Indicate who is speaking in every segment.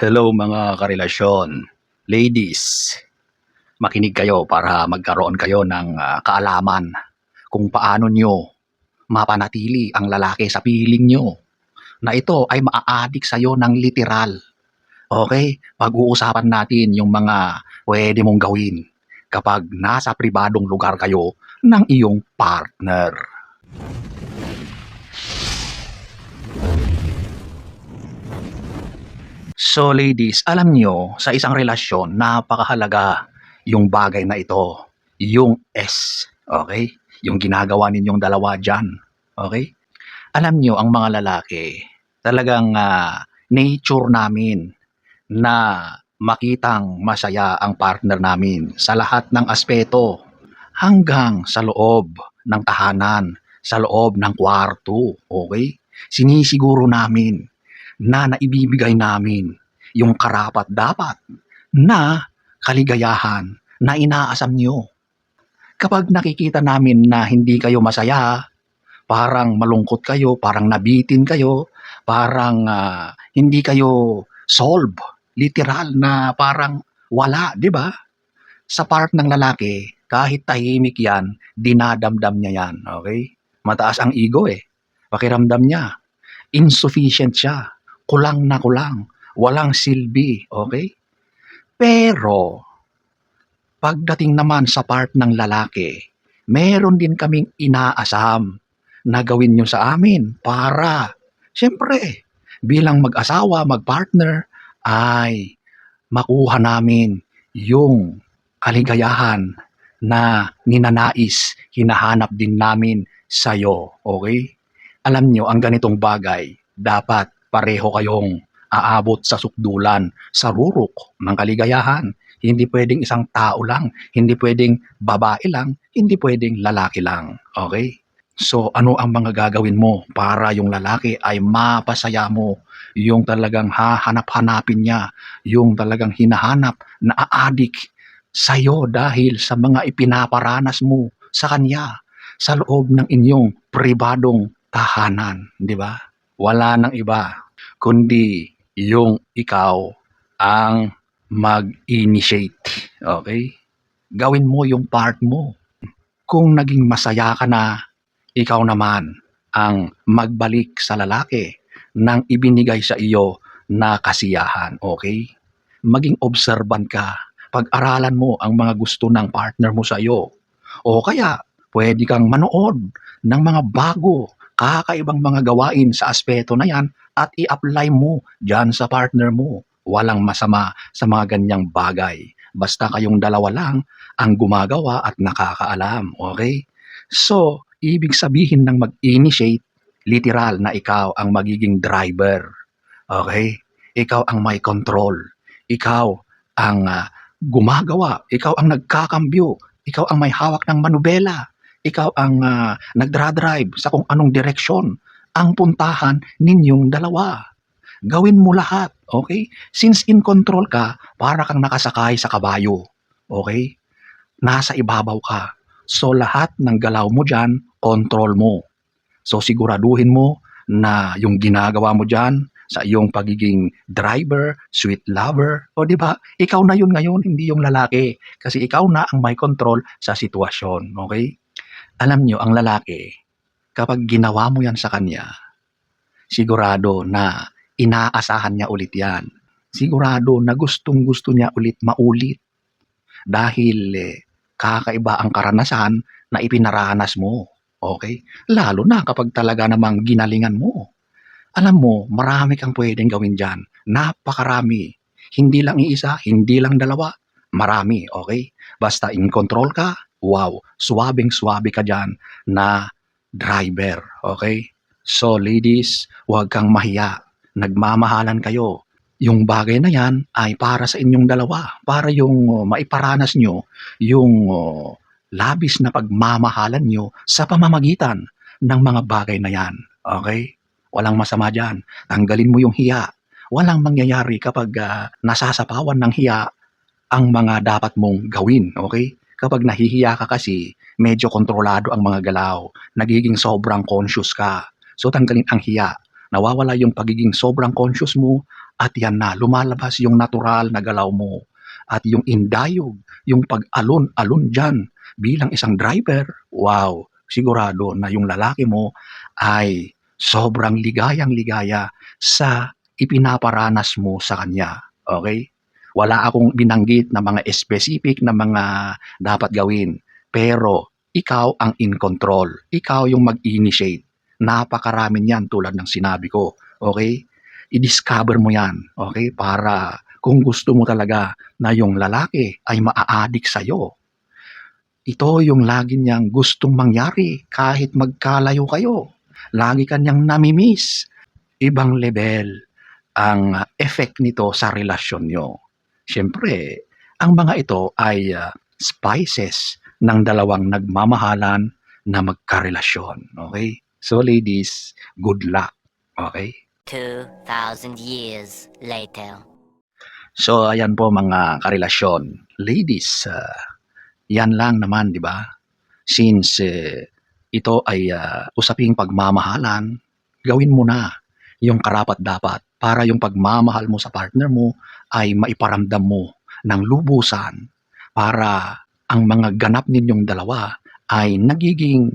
Speaker 1: Hello mga karelasyon. Ladies, makinig kayo para magkaroon kayo ng kaalaman kung paano nyo mapanatili ang lalaki sa piling nyo na ito ay maa-addict sa'yo ng literal. Okay? Pag-uusapan natin yung mga pwede mong gawin kapag nasa pribadong lugar kayo ng iyong partner. So ladies, alam nyo, sa isang relasyon, napakahalaga yung bagay na ito, yung S, okay? Yung ginagawa ninyong dalawa dyan, okay? Alam nyo, ang mga lalaki, talagang nature namin na makitang masaya ang partner namin sa lahat ng aspeto, hanggang sa loob ng tahanan, sa loob ng kwarto, okay? Sinisiguro namin na naibibigay namin yung karapat-dapat na kaligayahan na inaasam nyo. Kapag nakikita namin na hindi kayo masaya, parang malungkot kayo, parang nabitin kayo, parang hindi kayo solve, literal na parang wala, di ba? Sa part ng lalaki, kahit tahimik yan, dinadamdam niya yan, okay? Mataas ang ego pakiramdam niya, insufficient siya, kulang na kulang, walang silbi, okay? Pero, pagdating naman sa part ng lalaki, meron din kaming inaasam na gawin nyo sa amin para, siyempre, bilang mag-asawa, mag-partner, ay makuha namin yung kaligayahan na ninanais, hinahanap din namin sa'yo, okay? Alam nyo, ang ganitong bagay, dapat pareho kayong aabot sa sukdulan, sa rurok ng kaligayahan. Hindi pwedeng isang tao lang, hindi pwedeng babae lang, hindi pwedeng lalaki lang. Okay? So, ano ang mga gagawin mo para yung lalaki ay mapasaya mo, yung talagang hahanap-hanapin niya, yung talagang hinahanap na aadik sa'yo dahil sa mga ipinaparanas mo sa kanya sa loob ng inyong pribadong tahanan, di ba? Wala nang iba kundi yung ikaw ang mag-initiate. Okay? Gawin mo yung part mo. Kung naging masaya ka na, ikaw naman ang magbalik sa lalaki ng ibinigay sa iyo na kasiyahan. Okay? Maging observant ka. Pag-aralan mo ang mga gusto ng partner mo sa iyo. O kaya, pwede kang manood ng mga bago, kakaibang mga gawain sa aspeto na yan at i-apply mo dyan sa partner mo. Walang masama sa mga ganyang bagay. Basta kayong dalawa lang ang gumagawa at nakakaalam. Okay? So, ibig sabihin ng mag-initiate, literal na ikaw ang magiging driver. Okay? Ikaw ang may control. Ikaw ang gumagawa. Ikaw ang nagkakambyo. Ikaw ang may hawak ng manubela. Ikaw ang nagdra-drive sa kung anong direksyon ang puntahan ninyong dalawa. Gawin mo lahat, okay? Since in control ka, para kang nakasakay sa kabayo, okay? Nasa ibabaw ka. So lahat ng galaw mo dyan, control mo. So siguraduhin mo na yung ginagawa mo dyan sa iyong pagiging driver, sweet lover, o di ba? Ikaw na yun ngayon, hindi yung lalaki. Kasi ikaw na ang may control sa sitwasyon, okay? Alam nyo, ang lalaki, kapag ginawa mo yan sa kanya, sigurado na inaasahan niya ulit yan. Sigurado na gustong-gusto niya ulit maulit. Dahil kakaiba ang karanasan na ipinaranas mo. Okay? Lalo na kapag talaga namang ginalingan mo. Alam mo, marami kang pwedeng gawin dyan. Napakarami. Hindi lang iisa, hindi lang dalawa. Marami, okay? Basta in control ka, wow, swabing-swabe ka dyan na driver, okay? So ladies, huwag kang mahiya. Nagmamahalan kayo. Yung bagay na yan ay para sa inyong dalawa. Para yung maiparanas nyo, yung labis na pagmamahalan nyo sa pamamagitan ng mga bagay na yan. Okay? Walang masama dyan. Tanggalin mo yung hiya. Walang mangyayari kapag nasasapawan ng hiya ang mga dapat mong gawin. Okay? Kapag nahihiya ka kasi, medyo kontrolado ang mga galaw. Nagiging sobrang conscious ka. So tanggalin ang hiya. Nawawala yung pagiging sobrang conscious mo at yan na, lumalabas yung natural na galaw mo at yung indayog, yung pag-alon-alon dyan bilang isang driver. Wow, sigurado na yung lalaki mo ay sobrang ligayang-ligaya sa ipinaparanas mo sa kanya. Okay? Wala akong binanggit na mga specific na mga dapat gawin. Pero ikaw ang in control. Ikaw yung mag-initiate. Napakarami niyan tulad ng sinabi ko. Okay? I-discover mo yan. Okay? Para kung gusto mo talaga na yung lalaki ay maa-addict sa'yo, ito yung lagi niyang gustong mangyari kahit magkalayo kayo. Lagi kanyang namimiss. Ibang level ang effect nito sa relasyon nyo. Siyempre, ang mga ito ay spices ng dalawang nagmamahalan na magkarelasyon. Okay? So ladies, good luck. Okay?
Speaker 2: 2,000 years later.
Speaker 1: So ayan po mga karelasyon. Ladies, yan lang naman, di ba? Since ito ay usaping pagmamahalan, gawin mo na yung karapat-dapat para yung pagmamahal mo sa partner mo ay maiparamdam mo ng lubusan para ang mga ganap ninyong dalawa ay nagiging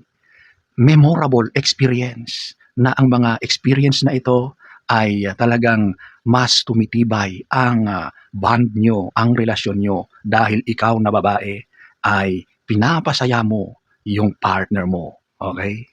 Speaker 1: memorable experience na ang mga experience na ito ay talagang mas tumitibay ang bond nyo, ang relasyon nyo dahil ikaw na babae ay pinapasaya mo yung partner mo. Okay?